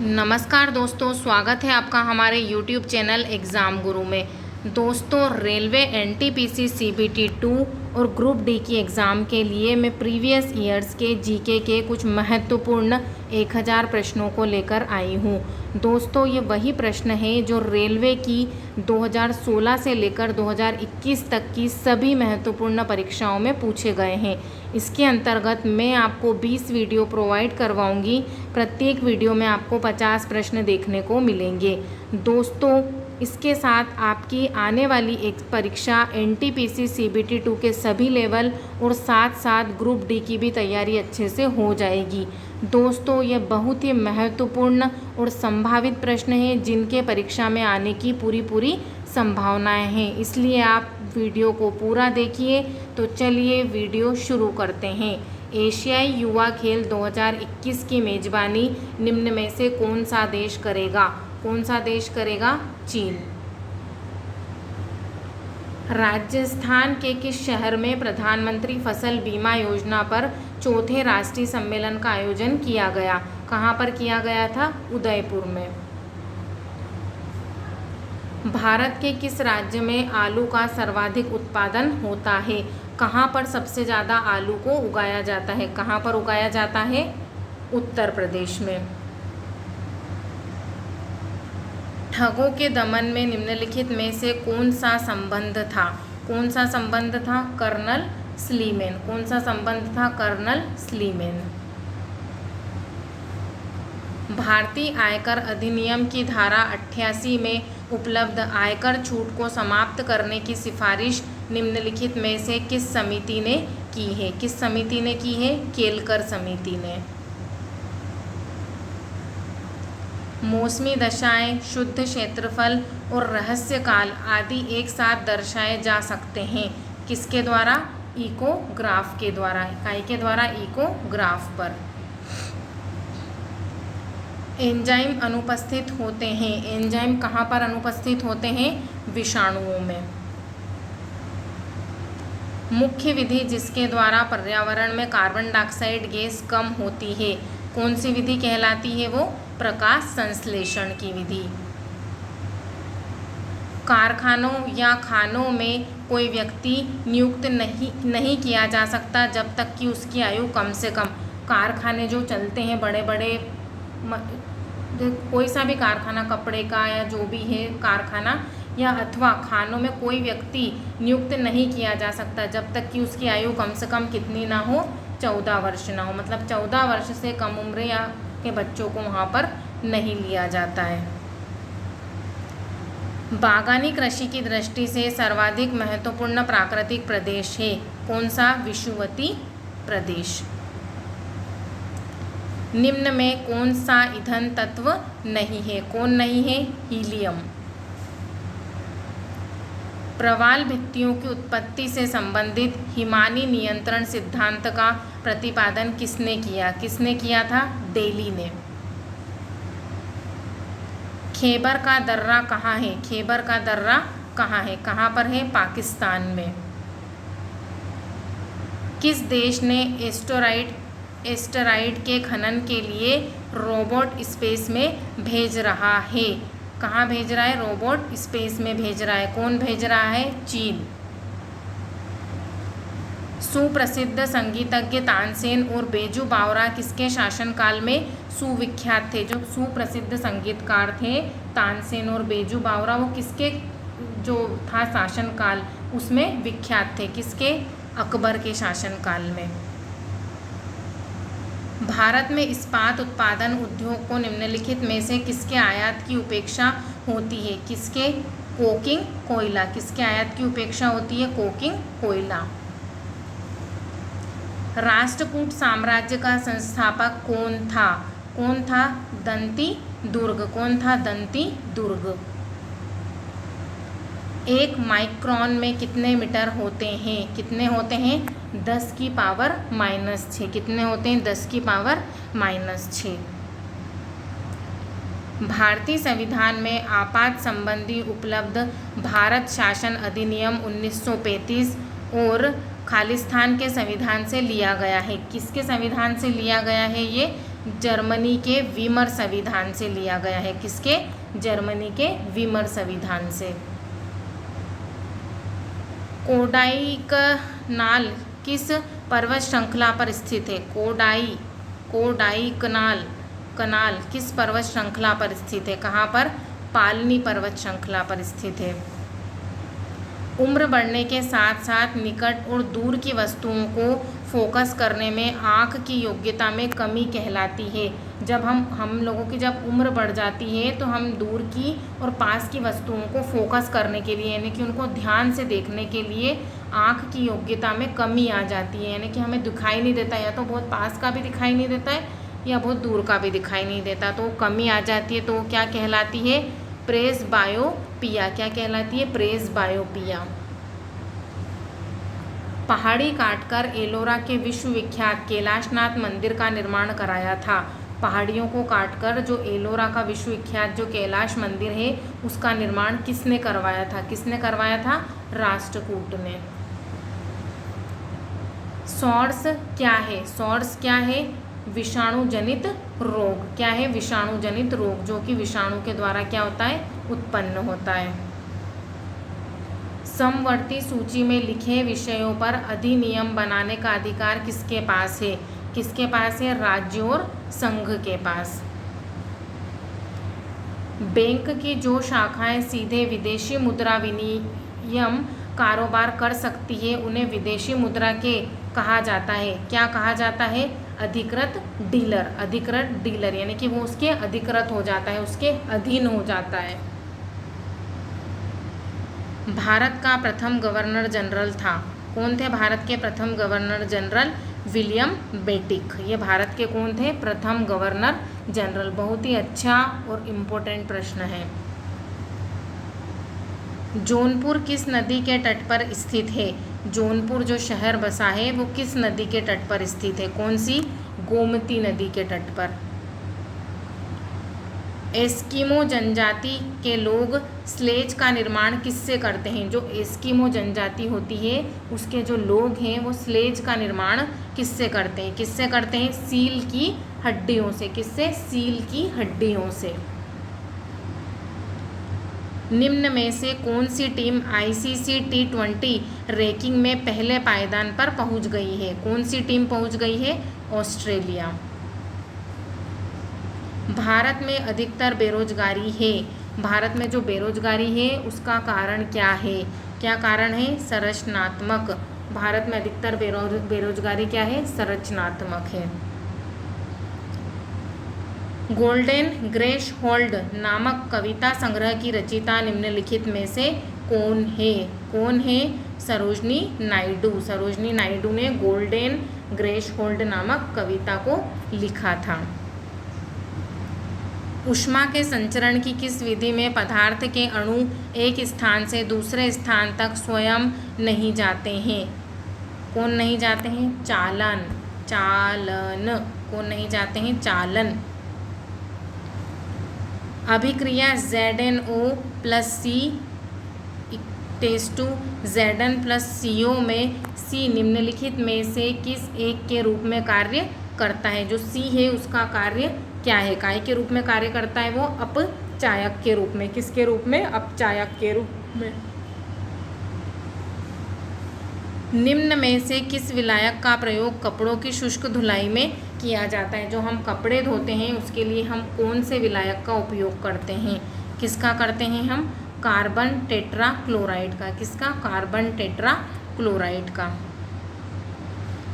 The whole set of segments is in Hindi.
नमस्कार दोस्तों, स्वागत है आपका हमारे YouTube चैनल एग्ज़ाम गुरु में। दोस्तों, रेलवे एनटीपीसी सीबीटी 2 और ग्रुप डी की एग्ज़ाम के लिए मैं प्रीवियस ईयर्स के जीके के कुछ महत्वपूर्ण 1000 प्रश्नों को लेकर आई हूँ। दोस्तों, ये वही प्रश्न है जो रेलवे की 2016 से लेकर 2021 तक की सभी महत्वपूर्ण परीक्षाओं में पूछे गए हैं। इसके अंतर्गत मैं आपको 20 वीडियो प्रोवाइड करवाऊंगी। प्रत्येक वीडियो में आपको 50 प्रश्न देखने को मिलेंगे। दोस्तों, इसके साथ आपकी आने वाली एक परीक्षा एनटीपीसी सीबीटी 2 के सभी लेवल और साथ साथ ग्रुप डी की भी तैयारी अच्छे से हो जाएगी। दोस्तों, ये बहुत ही महत्वपूर्ण और संभावित प्रश्न हैं जिनके परीक्षा में आने की पूरी संभावनाएं हैं, इसलिए आप वीडियो को पूरा देखिए। तो चलिए वीडियो शुरू करते हैं। एशियाई युवा खेल 2021 की मेज़बानी निम्न में से कौन सा देश करेगा? कौन सा देश करेगा? चीन। राजस्थान के किस शहर में प्रधानमंत्री फसल बीमा योजना पर चौथे राष्ट्रीय सम्मेलन का आयोजन किया गया? कहाँ पर किया गया था? उदयपुर में। भारत के किस राज्य में आलू का सर्वाधिक उत्पादन होता है? कहाँ पर सबसे ज़्यादा आलू को उगाया जाता है? कहाँ पर उगाया जाता है? उत्तर प्रदेश में। ठगों के दमन में निम्नलिखित में से कौन सा संबंध था? कौन सा संबंध था? कर्नल स्लीमेन। कौन सा संबंध था? कर्नल स्लीमेन। भारतीय आयकर अधिनियम की धारा 88 में उपलब्ध आयकर छूट को समाप्त करने की सिफारिश निम्नलिखित में से किस समिति ने की है? किस समिति ने की है? केलकर समिति ने। मौसमी दशाएं, शुद्ध क्षेत्रफल और रहस्यकाल आदि एक साथ दर्शाए जा सकते हैं। किसके द्वारा? इकोग्राफ के द्वारा। इकाई के द्वारा, इकोग्राफ पर। एंजाइम अनुपस्थित होते हैं। एंजाइम कहाँ पर अनुपस्थित होते हैं? विषाणुओं में। मुख्य विधि जिसके द्वारा पर्यावरण में कार्बन डाइऑक्साइड गैस कम होती है, कौन सी विधि कहलाती है? वो प्रकाश संश्लेषण की विधि। कारखानों या खानों में कोई व्यक्ति नियुक्त नहीं किया जा सकता जब तक कि उसकी आयु कम से कम। कारखाने जो चलते हैं बड़े बड़े, कोई सा भी कारखाना, कपड़े का या जो भी है कारखाना, या अथवा खानों में कोई व्यक्ति नियुक्त नहीं किया जा सकता जब तक कि उसकी आयु कम से कम कितनी ना हो? 14 वर्ष ना हो। मतलब 14 वर्ष से कम उम्र या के बच्चों को वहाँ पर नहीं लिया जाता है। बागानी कृषि की दृष्टि से सर्वाधिक महत्वपूर्ण प्राकृतिक प्रदेश है कौन सा? विषुवती प्रदेश। निम्न में कौन सा ईंधन तत्व नहीं है? कौन नहीं है? हीलियम। प्रवाल भित्तियों की उत्पत्ति से संबंधित हिमानी नियंत्रण सिद्धांत का प्रतिपादन किसने किया? किसने किया था? डेली ने। खैबर का दर्रा कहाँ है? खैबर का दर्रा कहाँ है? कहाँ पर है? पाकिस्तान में। किस देश ने एस्टेरॉइड के खनन के लिए रोबोट स्पेस में भेज रहा है? कहाँ भेज रहा है? रोबोट स्पेस में भेज रहा है। कौन भेज रहा है? चीन। सुप्रसिद्ध संगीतज्ञ तानसेन और बेजू बावरा किसके शासनकाल में सुविख्यात थे? जो सुप्रसिद्ध संगीतकार थे तानसेन और बेजू बावरा, वो किसके जो था शासनकाल उसमें विख्यात थे? किसके? अकबर के शासनकाल में। भारत में इस्पात उत्पादन उद्योग को निम्नलिखित में से किसके आयात की उपेक्षा होती है? किसके? कोकिंग कोयला। किसके आयात की उपेक्षा होती है? कोकिंग कोयला। राष्ट्रकूट साम्राज्य का संस्थापक कौन था? कौन था? दंती दुर्ग। कौन था? दंती दुर्ग। एक माइक्रोन में कितने मीटर होते हैं? कितने होते हैं? 10 की पावर -6। कितने होते हैं? 10 की पावर -6। भारतीय संविधान में आपात संबंधी उपलब्ध भारत शासन अधिनियम 1935 और खालिस्तान के संविधान से लिया गया है। किसके संविधान से लिया गया है? ये जर्मनी के वीमर संविधान से लिया गया है। किसके? जर्मनी के वीमर संविधान से। कोडाईकनाल किस पर्वत श्रृंखला पर स्थित है? कोडाईकनाल किस पर्वत श्रृंखला पर स्थित है? कहाँ पर? पालनी पर्वत श्रृंखला पर स्थित है। उम्र बढ़ने के साथ साथ निकट और दूर की वस्तुओं को फोकस करने में आँख की योग्यता में कमी कहलाती है। जब हम लोगों की जब उम्र बढ़ जाती है तो हम दूर की और पास की वस्तुओं को फोकस करने के लिए, यानी कि उनको ध्यान से देखने के लिए आँख की योग्यता में कमी आ जाती है, यानी कि हमें दिखाई नहीं देता, या तो बहुत पास का भी दिखाई नहीं देता है या बहुत दूर का भी दिखाई नहीं देता, तो कमी आ जाती है। तो क्या कहलाती है? प्रेसबायोपिया। क्या कहलाती है? प्रेसबायोपिया। पहाड़ी काटकर एलोरा के विश्वविख्यात कैलाशनाथ मंदिर का निर्माण कराया था। पहाड़ियों को काटकर जो एलोरा का विश्वविख्यात जो कैलाश मंदिर है उसका निर्माण किसने करवाया था? किसने करवाया था? राष्ट्रकूट ने। सॉर्स क्या है? सॉर्स क्या है? विषाणु जनित रोग। क्या है? विषाणु जनित रोग, जो कि विषाणु के द्वारा क्या होता है? उत्पन्न होता है। समवर्ती सूची में लिखे विषयों पर अधिनियम बनाने का अधिकार किसके पास है? किसके पास है? राज्यों और संघ के पास। बैंक की जो शाखाएं सीधे विदेशी मुद्रा विनिमय कारोबार कर सकती है उन्हें विदेशी मुद्रा के कहा जाता है। क्या कहा जाता है? अधिकृत डीलर। अधिकृत डीलर यानी कि वो उसके अधिकृत हो जाता है, उसके अधीन हो जाता है। भारत का प्रथम गवर्नर जनरल था। कौन थे भारत के प्रथम गवर्नर जनरल? विलियम बेटिक। ये भारत के कौन थे? प्रथम गवर्नर जनरल। बहुत ही अच्छा और इम्पोर्टेंट प्रश्न है। जौनपुर किस नदी के तट पर स्थित है? जौनपुर जो शहर बसा है वो किस नदी के तट पर स्थित है? कौन सी? गोमती नदी के तट पर। एस्किमो जनजाति के लोग स्लेज का निर्माण किससे करते हैं? जो एस्किमो जनजाति होती है उसके जो लोग हैं वो स्लेज का निर्माण किससे करते हैं? किससे करते हैं? सील की हड्डियों से। किससे? सील की हड्डियों से। निम्न में से कौन सी टीम ICC T20 रैंकिंग में पहले पायदान पर पहुंच गई है? कौन सी टीम पहुंच गई है? ऑस्ट्रेलिया। भारत में अधिकतर बेरोजगारी है। भारत में जो बेरोजगारी है उसका कारण क्या है? क्या कारण है? संरचनात्मक। भारत में अधिकतर बेरोजगारी क्या है? संरचनात्मक है। गोल्डन ग्रेशहोल्ड नामक कविता संग्रह की रचयिता निम्नलिखित में से कौन है? कौन है? सरोजनी नायडू। सरोजनी नायडू ने गोल्डन ग्रेशहोल्ड नामक कविता को लिखा था। ऊष्मा के संचरण की किस विधि में पदार्थ के अणु एक स्थान से दूसरे स्थान तक स्वयं नहीं जाते हैं? कौन नहीं जाते हैं? चालन। चालन। कौन नहीं जाते हैं? चालन। अभिक्रिया ZnO+C = Zn+CO में C निम्नलिखित में से किस एक के रूप में कार्य करता है? जो C है उसका कार्य क्या है? काय के रूप में कार्य करता है? वो अपचायक के रूप में। किसके रूप में? अपचायक के रूप में। निम्न में से किस विलायक का प्रयोग कपड़ों की शुष्क धुलाई में किया जाता है? जो हम कपड़े धोते हैं उसके लिए हम कौन से विलायक का उपयोग करते हैं? किसका करते हैं हम? कार्बन टेट्राक्लोराइड का। किसका? कार्बन टेट्राक्लोराइड का।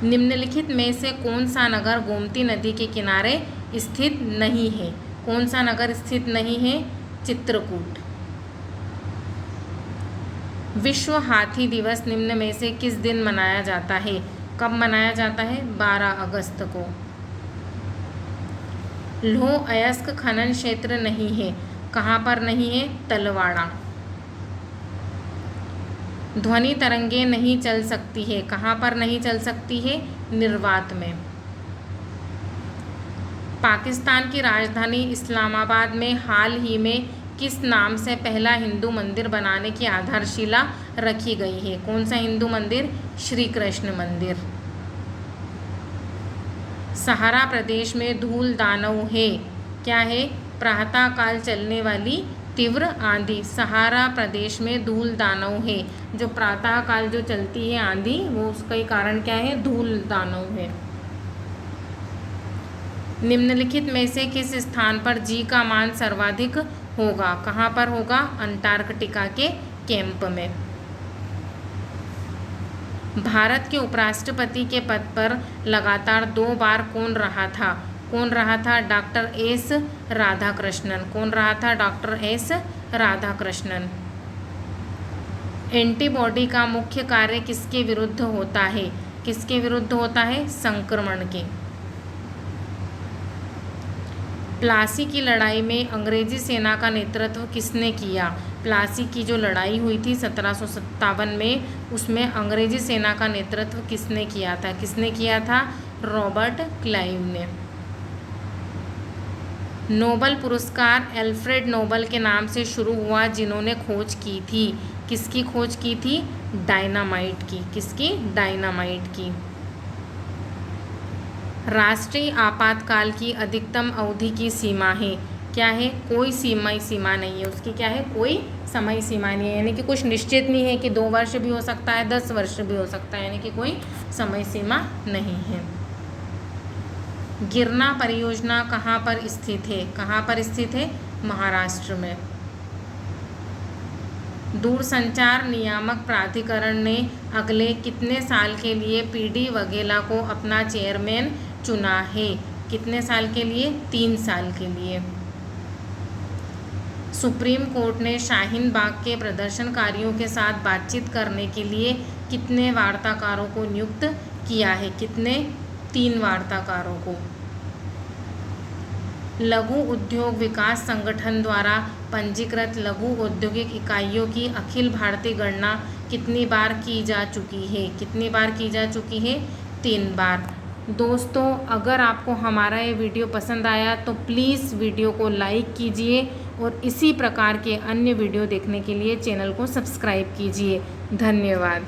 निम्नलिखित में से कौन सा नगर गोमती नदी के किनारे स्थित नहीं है? कौन सा नगर स्थित नहीं है? चित्रकूट। विश्व हाथी दिवस निम्न में से किस दिन मनाया जाता है? कब मनाया जाता है? 12 अगस्त को। लौह अयस्क खनन क्षेत्र नहीं है। कहाँ पर नहीं है? तलवाड़ा। ध्वनि तरंगे नहीं चल सकती है। कहाँ पर नहीं चल सकती है? निर्वात में। पाकिस्तान की राजधानी इस्लामाबाद में हाल ही में किस नाम से पहला हिंदू मंदिर बनाने की आधारशिला रखी गई है? कौन सा हिंदू मंदिर? श्री कृष्ण मंदिर। सहारा प्रदेश में धूल दानव है, क्या है? प्रातःकाल चलने वाली तीव्र आंधी। सहारा प्रदेश में धूल दानव है, जो प्रातःकाल जो चलती है आंधी, वो उसका ही कारण क्या है? धूल दानव है। निम्नलिखित में से किस स्थान पर जी का मान सर्वाधिक होगा? कहाँ पर होगा? अंटार्कटिका के कैंप में। भारत के उपराष्ट्रपति के पद पर लगातार 2 बार कौन रहा था? कौन रहा था? Doctor S Radhakrishnan. कौन रहा था? Doctor S Radhakrishnan. एंटीबॉडी का मुख्य कार्य किसके विरुद्ध होता है? किसके विरुद्ध होता है? संक्रमण के। प्लासी की लड़ाई में अंग्रेजी सेना का नेतृत्व किसने किया? प्लासी की जो लड़ाई हुई थी 1757 में, उसमें अंग्रेजी सेना का नेतृत्व किसने किया था? किसने किया था? रॉबर्ट क्लाइव ने। नोबल पुरस्कार एल्फ्रेड नोबल के नाम से शुरू हुआ, जिन्होंने खोज की थी। किसकी खोज की थी? डायनामाइट की। किसकी? डायनामाइट की। राष्ट्रीय आपातकाल की अधिकतम अवधि की सीमा है, क्या है? कोई सीमा नहीं है उसकी, क्या है? कोई समय सीमा नहीं है, यानी कि कुछ निश्चित नहीं है कि 2 वर्ष भी हो सकता है, 10 वर्ष भी हो सकता है, यानी कि कोई समय सीमा नहीं है। गिरना परियोजना कहाँ पर स्थित है? कहाँ पर स्थित है? महाराष्ट्र में। दूरसंचार नियामक प्राधिकरण ने अगले कितने साल के लिए पीडी वाघेला को अपना चेयरमैन चुना है? कितने साल के लिए? 3 साल के लिए। सुप्रीम कोर्ट ने शाहीन बाग के प्रदर्शनकारियों के साथ बातचीत करने के लिए कितने वार्ताकारों को नियुक्त किया है? कितने? 3 वार्ताकारों को। लघु उद्योग विकास संगठन द्वारा पंजीकृत लघु औद्योगिक इकाइयों की अखिल भारतीय गणना कितनी बार की जा चुकी है? कितनी बार की जा चुकी है? 3 बार। दोस्तों, अगर आपको हमारा ये वीडियो पसंद आया तो प्लीज़ वीडियो को लाइक कीजिए और इसी प्रकार के अन्य वीडियो देखने के लिए चैनल को सब्सक्राइब कीजिए। धन्यवाद।